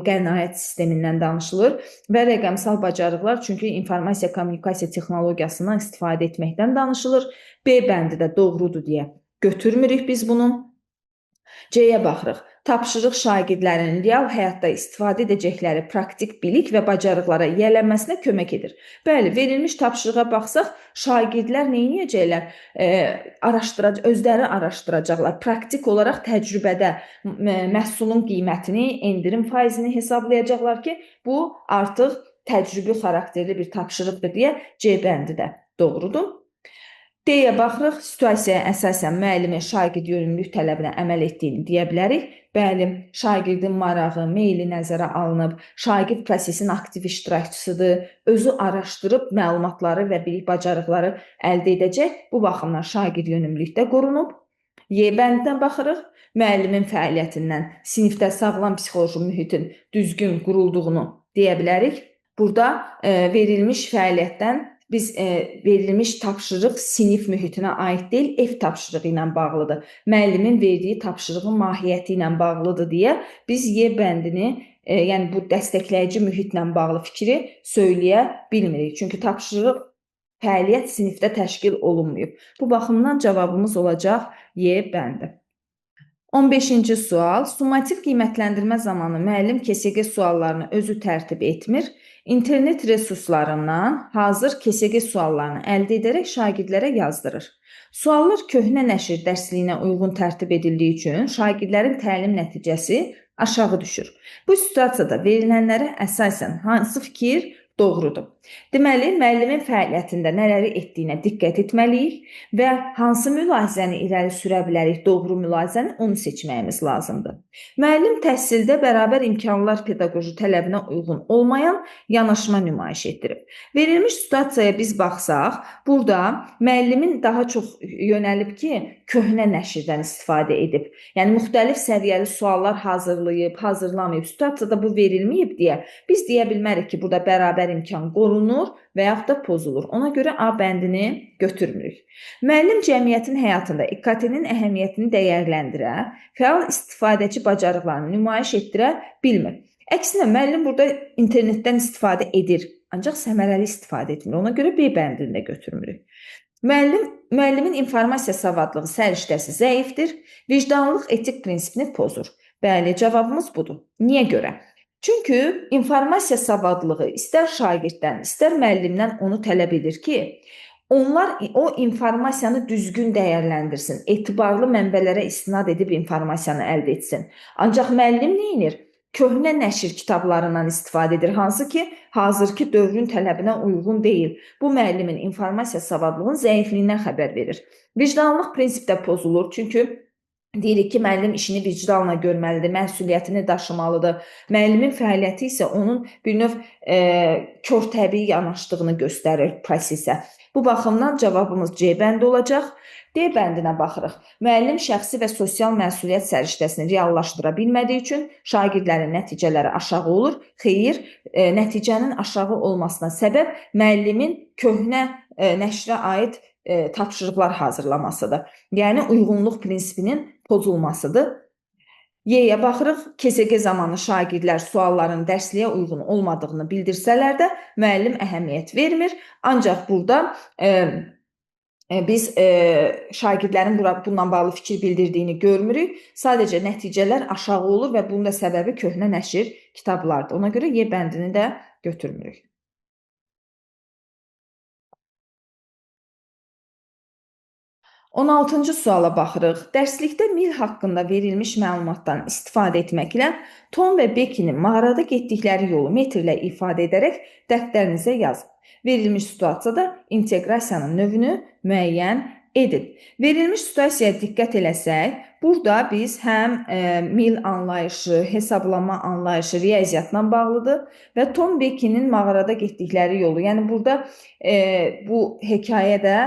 qənaət sistemindən danışılır və rəqəmsal bacarıqlar, çünki informasiya kommunikasiya texnologiyasından istifadə etməkdən danışılır. B bəndi də doğrudur deyə götürmürük biz bunu. C-yə baxırıq. Tapşırıq şagirdlərin real həyatda istifadə edəcəkləri praktik bilik və bacarıqlara yiyələnməsinə kömək edir. Bəli, verilmiş tapşırığa baxsaq, şagirdlər nə edəcəklər? Özləri araşdıracaqlar. Praktik olaraq təcrübədə məhsulun qiymətini, endirim faizini hesablayacaqlar ki, bu artıq təcrübi xarakterli bir tapşırıqdır deyə C bəndi də doğrudur. D-yə baxırıq, situasiyaya əsasən müəllimin şagird yönümlülük tələbinə əməl etdiyini deyə bilərik. Bəli, şagirdin marağı, meyli nəzərə alınıb, şagird prosesin aktiv iştirakçısıdır, özü araşdırıb məlumatları və bilik bacarıqları əldə edəcək. Bu baxımdan şagird yönümlülükdə qorunub. Y bəndinə baxırıq, müəllimin fəaliyyətindən sinifdə sağlam psixoloji mühitin düzgün qurulduğunu deyə bilərik. Burada verilmiş fəaliyyətdən biz verilmiş tapşırıq sinif mühitinə aid deyil, ev tapşırığı ilə bağlıdır. Müəllimin verdiyi tapşırığın mahiyyəti ilə bağlıdır deyə biz Y bəndini, yəni bu dəstəkləyici mühitlə bağlı fikri söyləyə bilmirik. Çünki tapşırıq fəaliyyət sinifdə təşkil olunmayıb. Bu baxımdan cavabımız olacaq Y bəndi. 15-ci sual. Summativ qiymətləndirmə zamanı müəllim KSQ suallarını özü tərtib etmir. İnternet resurslarından hazır KSQ suallarını əldə edərək şagirdlərə yazdırır. Suallar köhnə nəşr dərsliyinə uyğun tərtib edildiyi üçün şagirdlərin təlim nəticəsi aşağı düşür. Bu situasiyada verilənlərə əsasən hansı fikir doğrudur? Deməli, müəllimin fəaliyyətində nələri etdiyinə diqqət etməliyik və hansı mülahizəni irəli sürə bilərik, doğru mülahizəni, onu seçməyimiz lazımdır. Müəllim təhsildə bərabər imkanlar pedaqoji tələbinə uyğun olmayan yanaşma nümayiş etdirib. Verilmiş situasiyaya biz baxsaq, burada müəllimin daha çox yönəlib ki, köhnə nəşrdən istifadə edib. Yəni, müxtəlif səviyyəli suallar hazırlayıb, hazırlamayıb, situasiyada bu verilməyib deyə biz deyə bilmərik ki, burada bərabər imkan qorunur və yaxud da pozulur. Ona görə A bəndini götürmürük. Müəllim cəmiyyətin həyatında İKT-nin əhəmiyyətini dəyərləndirə, fəal istifadəçi bacarıqlarını nümayiş etdirə bilmir. Əksinə, müəllim burada internetdən istifadə edir, ancaq səmərəli istifadə etmir. Ona görə B bəndini də götürmürük. Müəllimin informasiya savadlığı səriştəsi zəifdir, vicdanlıq etik prinsipini pozur. Bəli, cavabımız budur. Niyə görə? Çünki informasiya savadlığı istər şagirddən, istər müəllimdən onu tələb edir ki, onlar o informasiyanı düzgün dəyərləndirsin, etibarlı mənbələrə istinad edib informasiyanı əldə etsin. Ancaq müəllim nə edir? Köhnə nəşr kitablarından istifadə edir, hansı ki, hazırki dövrün tələbinə uyğun deyil. Bu, müəllimin informasiya savadlığının zəifliyindən xəbər verir. Vicdanlıq prinsip də pozulur, çünki deyirik ki, müəllim işini vicdanla görməlidir, məsuliyyətini daşımalıdır. Müəllimin fəaliyyəti isə onun bir növ kör təbii yanaşdığını göstərir prosesə. Bu baxımdan cavabımız C bəndi olacaq. D bəndinə baxırıq. Müəllim şəxsi və sosial məsuliyyət səriştəsini reallaşdıra bilmədiyi üçün şagirdlərin nəticələri aşağı olur. Xeyr, nəticənin aşağı olmasına səbəb müəllimin köhnə nəşrə aid tapşırıqlar hazırlamasıdır. Yəni, uyğunluq prinsipinin pozulmasıdır. Y-yə baxırıq. KSQ zamanı şagirdlər sualların dərsliyə uyğun olmadığını bildirsələr də müəllim əhəmiyyət vermir. Ancaq burada Biz şagirdlərin bununla bağlı fikir bildirdiyini görmürük. Sadəcə nəticələr aşağı olur və bunun da səbəbi köhnə nəşr kitablardır. Ona görə Y bəndini də götürmürük. 16-cı suala baxırıq. Dərslikdə Mil haqqında verilmiş məlumatdan istifadə etməklə Tom və Bekkinin mağarada getdikləri yolu metrlə ifadə edərək dəftərinizə yazın. Verilmiş situasiyada inteqrasiyanın növünü müəyyən edin. Verilmiş situasiyaya diqqət eləsək, burada biz həm mil anlayışı, hesablama anlayışı riyaziyyatla bağlıdır və Tom Bekkinin mağarada getdikləri yolu. Yəni burada bu hekayədə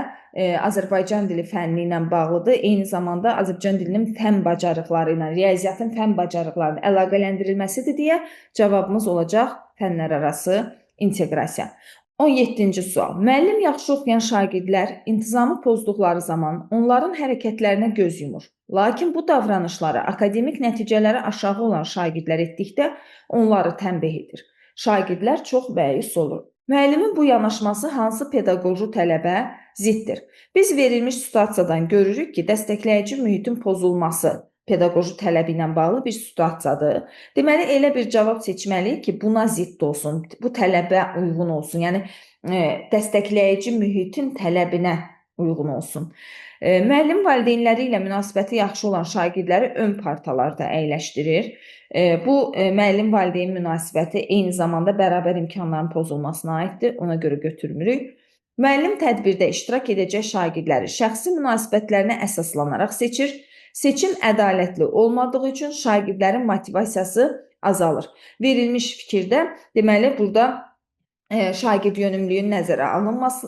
Azərbaycan dili fənni ilə bağlıdır. Eyni zamanda Azərbaycan dilinin fənn bacarıqları ilə, riyaziyyatın fənn bacarıqlarının əlaqələndirilməsidir deyə cavabımız olacaq fənlərarası inteqrasiya. 17-ci sual. Müəllim yaxşı oxuyan şagirdlər intizamı pozduqları zaman onların hərəkətlərinə göz yumur. Lakin bu davranışları akademik nəticələri aşağı olan şagirdlər etdikdə onları tənbih edir. Şagirdlər çox bəyis olur. Müəllimin bu yanaşması hansı pedaqoji tələbə ziddir? Biz verilmiş situasiyadan görürük ki, dəstəkləyici mühitin pozulması pedaqoji tələbi ilə bağlı bir situasiyadır. Deməli, elə bir cavab seçməliyik ki, buna zidd olsun, bu tələbə uyğun olsun. Yəni, dəstəkləyici mühitin tələbinə uyğun olsun. Müəllim valideynləri ilə münasibəti yaxşı olan şagirdləri ön partalarda əyləşdirir. Bu, müəllim valideyn münasibəti eyni zamanda bərabər imkanların pozulmasına aiddir, ona görə götürmürük. Müəllim tədbirdə iştirak edəcək şagirdləri şəxsi münasibətlərinə əsaslanaraq seçir. Seçim ədalətli olmadığı üçün şagirdlərin motivasiyası azalır. Verilmiş fikirdə, deməli, burada şagird yönümlülüyün nəzərə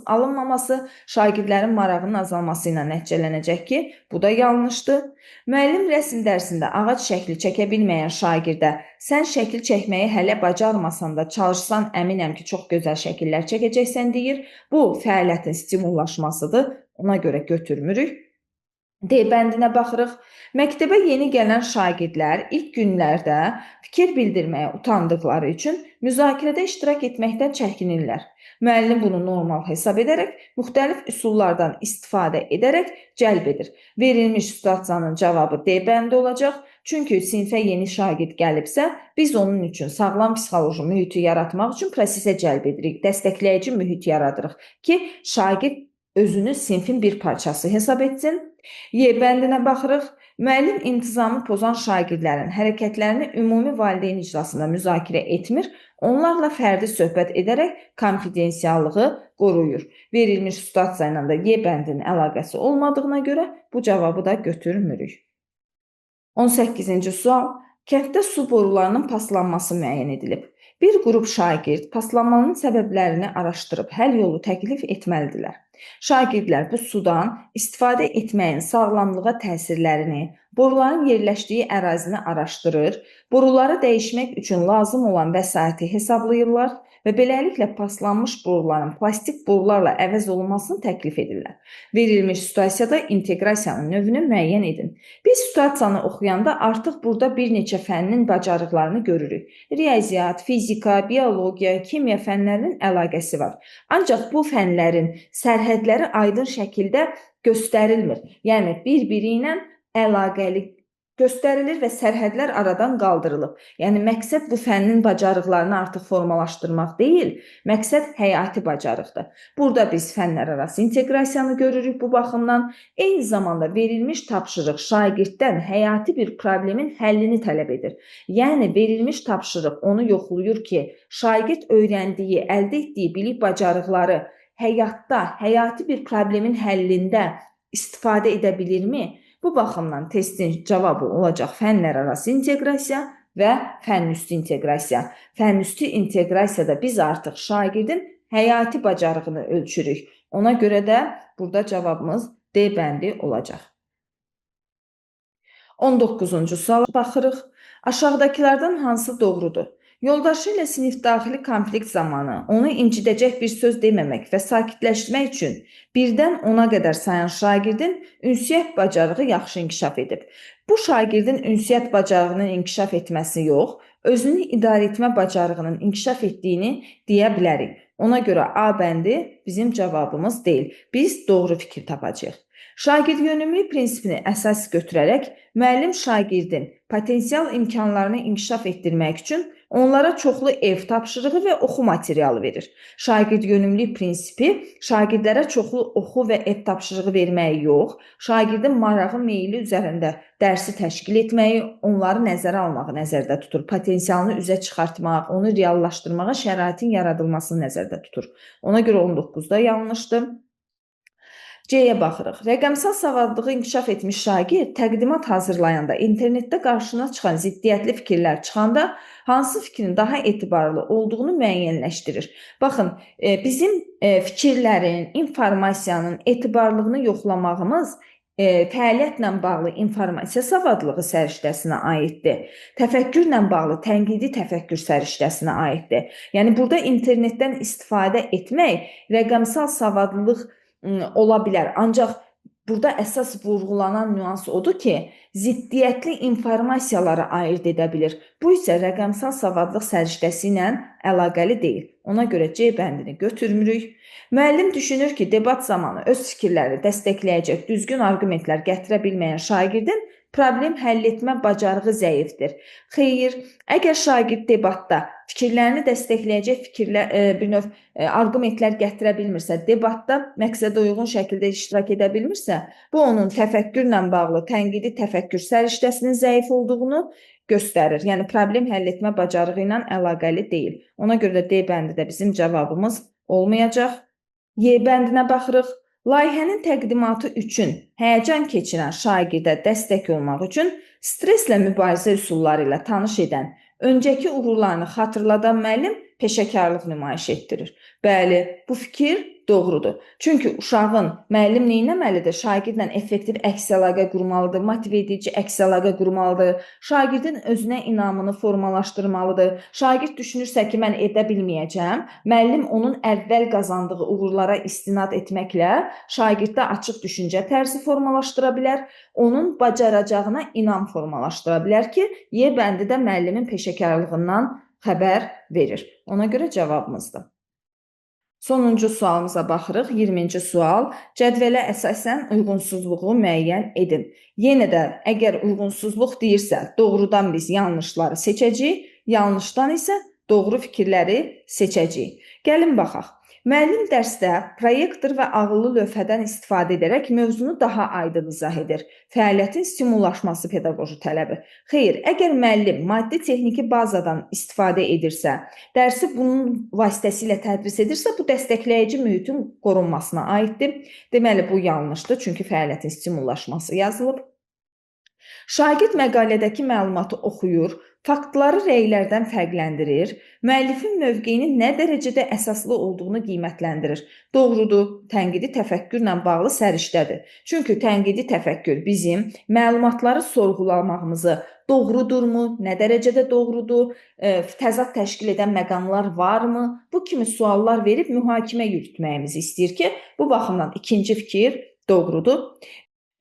alınmaması, şagirdlərin marağının azalması ilə nəticələnəcək ki, bu da yanlışdır. Müəllim rəsm dərsində ağac şəkli çəkə bilməyən şagirdə sən şəkil çəkməyi hələ bacarmasan da çalışsan əminəm ki, çox gözəl şəkillər çəkəcəksən deyir. Bu, fəaliyyətin stimullaşmasıdır, ona görə götürmürük. D bəndinə baxırıq. Məktəbə yeni gələn şagirdlər ilk günlərdə fikir bildirməyə utandıqları üçün müzakirədə iştirak etməkdən çəkinirlər. Müəllim bunu normal hesab edərək, müxtəlif üsullardan istifadə edərək cəlb edir. Verilmiş situasiyanın cavabı D bəndi olacaq. Çünki sinfə yeni şagird gəlibsə, biz onun üçün sağlam psixoloji mühiti yaratmaq üçün prosesə cəlb edirik, dəstəkləyici mühit yaradırıq ki, şagird özünü sinfin bir parçası hesab etsin. Y bəndinə baxırıq. Müəllim intizamı pozan şagirdlərin hərəkətlərini ümumi valideyn iclasında müzakirə etmir, onlarla fərdi söhbət edərək konfidensiallığı qoruyur. Verilmiş situasiya ilə də Y bəndinin əlaqəsi olmadığına görə bu cavabı da götürmürük. 18-ci sual. Kənddə su borularının paslanması müəyyən edilib. Bir qrup şagird paslanmanın səbəblərini araşdırıb həll yolu təklif etməlidirlər. Şagirdlər bu sudan istifadə etməyin sağlamlığa təsirlərini, boruların yerləşdiyi ərazini araşdırır, boruları dəyişmək üçün lazım olan vəsaiti hesablayırlar və beləliklə paslanmış boruların plastik borularla əvəz olunmasını təklif edirlər. Verilmiş situasiyada inteqrasiyanın növünü müəyyən edin. Biz situasiyanı oxuyanda artıq burada bir neçə fənnin bacarıqlarını görürük. Riyaziyyat, fizika, biologiya, kimya fənlərinin əlaqəsi var. Ancaq bu fənlərin sərhədləri aydın şəkildə göstərilmir. Yəni, bir-biri ilə əlaqəli göstərilir və sərhədlər aradan qaldırılıb. Yəni, məqsəd bu fənnin bacarıqlarını artıq formalaşdırmaq deyil, məqsəd həyati bacarıqdır. Burada biz fənlərarası inteqrasiyanı görürük bu baxımdan. Eyni zamanda verilmiş tapşırıq şagirddən həyati bir problemin həllini tələb edir. Yəni, verilmiş tapşırıq onu yoxlayır ki, şagird öyrəndiyi, əldə etdiyi bilik bacarıqları həyatda, həyati bir problemin həllində istifadə edə bilirmi? Bu baxımdan testin cavabı olacaq fənlərarası inteqrasiya və fənnüstü inteqrasiya. Fənnüstü inteqrasiyada biz artıq şagirdin həyati bacarığını ölçürük. Ona görə də burada cavabımız D bəndi olacaq. 19-cu suala baxırıq. Aşağıdakılardan hansı doğrudur? Yoldaşı ilə sinifdaxili konflikt zamanı onu incidəcək bir söz deməmək və sakitləşdirmək üçün birdən 10-a qədər sayan şagirdin ünsiyyət bacarığı yaxşı inkişaf edib. Bu şagirdin ünsiyyət bacarığının inkişaf etməsi yox, özünü idarə etmə bacarığının inkişaf etdiyini deyə bilərik. Ona görə A bəndi bizim cavabımız deyil. Biz doğru fikir tapacağıq. Şagird yönümlülük prinsipini əsas götürərək müəllim şagirdin potensial imkanlarını inkişaf etdirmək üçün onlara çoxlu ev tapşırığı və oxu materialı verir. Şagird yönümlülük prinsipi şagirdlərə çoxlu oxu və ev tapşırığı verməyi yox, şagirdin marağı, meyli üzərində dərsi təşkil etməyi, onları nəzərə almağı nəzərdə tutur. Potensialını üzə çıxartmaq, onu reallaşdırmağa şəraitin yaradılmasını nəzərdə tutur. Ona görə 19-da yanlışdır. C-yə baxırıq. Rəqəmsal savadlılığı inkişaf etmiş şagird təqdimat hazırlayanda internetdə qarşına çıxan ziddiyyətli fikirlər çıxanda hansı fikrin daha etibarlı olduğunu müəyyənləşdirir. Baxın, bizim fikirlərin, informasiyanın etibarlılığını yoxlamağımız fəaliyyətlə bağlı informasiya savadlılığı səriştəsinə aiddir. Təfəkkürlə bağlı tənqidi təfəkkür səriştəsinə aiddir. Yəni burada internetdən istifadə etmək rəqəmsal savadlılıq ola bilər. Ancaq burada əsas vurğulanan nüans odur ki, ziddiyyətli informasiyaları ayırd edə bilir. Bu isə rəqəmsal savadlıq səriştəsi ilə əlaqəli deyil. Ona görə C bəndini götürmürük. Müəllim düşünür ki, debat zamanı öz fikirləri dəstəkləyəcək düzgün arqumentlər gətirə bilməyən şagirdin problem həll etmə bacarığı zəifdir. Xeyr, əgər şagird debatda fikirlərini dəstəkləyəcək bir növ arqumentlər gətirə bilmirsə, debatda məqsədə uyğun şəkildə iştirak edə bilmirsə, bu onun təfəkkürlə bağlı tənqidi təfəkkür səriştəsinin zəif olduğunu göstərir. Yəni problem həll etmə bacarığı ilə əlaqəli deyil. Ona görə də D bəndi də bizim cavabımız olmayacaq. Y bəndinə baxırıq. Layihənin təqdimatı üçün həyəcan keçirən şagirdə dəstək olmaq üçün stresslə mübarizə üsulları ilə tanış edən, öncəki uğurlarını xatırladan müəllim peşəkarlıq nümayiş etdirir. Bəli, bu fikir doğrudur. Çünki uşağın müəllim nə etməlidir? Şagirdlə effektiv əks əlaqə qurmalıdır, motiv edici əks əlaqə qurmalıdır, şagirdin özünə inamını formalaşdırmalıdır. Şagird düşünürsə ki, mən edə bilməyəcəm, müəllim onun əvvəl qazandığı uğurlara istinad etməklə şagirddə açıq düşüncə tərzi formalaşdıra bilər, onun bacaracağına inam formalaşdıra bilər ki, Y bəndi də müəllimin peşəkarlığından xəbər verir. Ona görə cavabımızdır. Sonuncu sualımıza baxırıq. 20-ci sual. Cədvələ əsasən uyğunsuzluğu müəyyən edin. Yenə də əgər uyğunsuzluq deyirsə, doğrudan biz yanlışları seçəcəyik, yanlışdan isə doğru fikirləri seçəcəyik. Gəlin baxaq. Müəllim dərsdə proyektor və ağıllı lövhədən istifadə edərək mövzunu daha aydın izah edir. Fəaliyyətin stimullaşması pedaqoji tələbi. Xeyr, əgər müəllim maddi-texniki bazadan istifadə edirsə, dərsi bunun vasitəsilə tədris edirsə, bu dəstəkləyici mühitin qorunmasına aiddir. Deməli, bu yanlışdır, çünki fəaliyyətin stimullaşması yazılıb. Şagird məqalədəki məlumatı oxuyur, faktları rəylərdən fərqləndirir, müəllifin mövqeyinin nə dərəcədə əsaslı olduğunu qiymətləndirir. Doğrudur, tənqidi təfəkkürlə bağlı səriştədir. Çünki tənqidi təfəkkür bizim məlumatları sorğulamağımızı doğrudurmu, nə dərəcədə doğrudur, təzad təşkil edən məqamlar varmı? Bu kimi suallar verib mühakimə yürütməyimizi istəyir ki, bu baxımdan ikinci fikir doğrudur.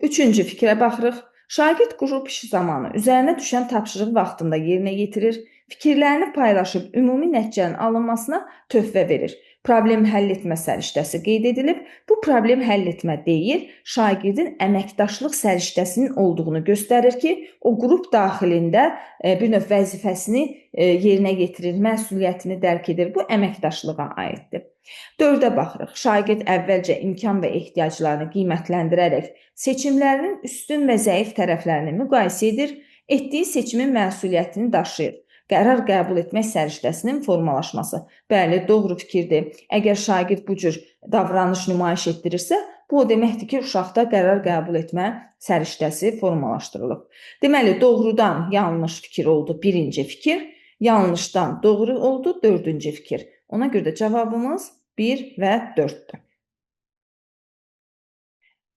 Üçüncü fikrə baxırıq. Şagird qrup işi zamanı üzərinə düşən tapşırıq vaxtında yerinə yetirir, fikirlərini paylaşıb ümumi nəticənin alınmasına töhfə verir. Problem həll etmə səriştəsi qeyd edilib. Bu problem həll etmə deyil, şagirdin əməkdaşlıq səriştəsinin olduğunu göstərir ki, o qrup daxilində bir növ vəzifəsini yerinə yetirir, məsuliyyətini dərk edir. Bu əməkdaşlığa aiddir. 4-ə baxırıq. Şagird əvvəlcə imkan və ehtiyaclarını qiymətləndirərək seçimlərinin üstün və zəif tərəflərini müqayisə edir, etdiyi seçimin məsuliyyətini daşıyır. Qərar qəbul etmək səriştəsinin formalaşması. Bəli, doğru fikirdir. Əgər şagird bu cür davranış nümayiş etdirirsə, bu o deməkdir ki, uşaqda qərar qəbul etmə səriştəsi formalaşdırılıb. Deməli, doğrudan yanlış fikir oldu birinci fikir, yanlışdan doğru oldu dördüncü fikir. Ona görə də cavabımız 1 və 4-dür.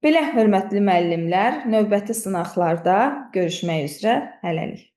Belə, hörmətli müəllimlər, növbəti sınaqlarda görüşmək üzrə hələlik.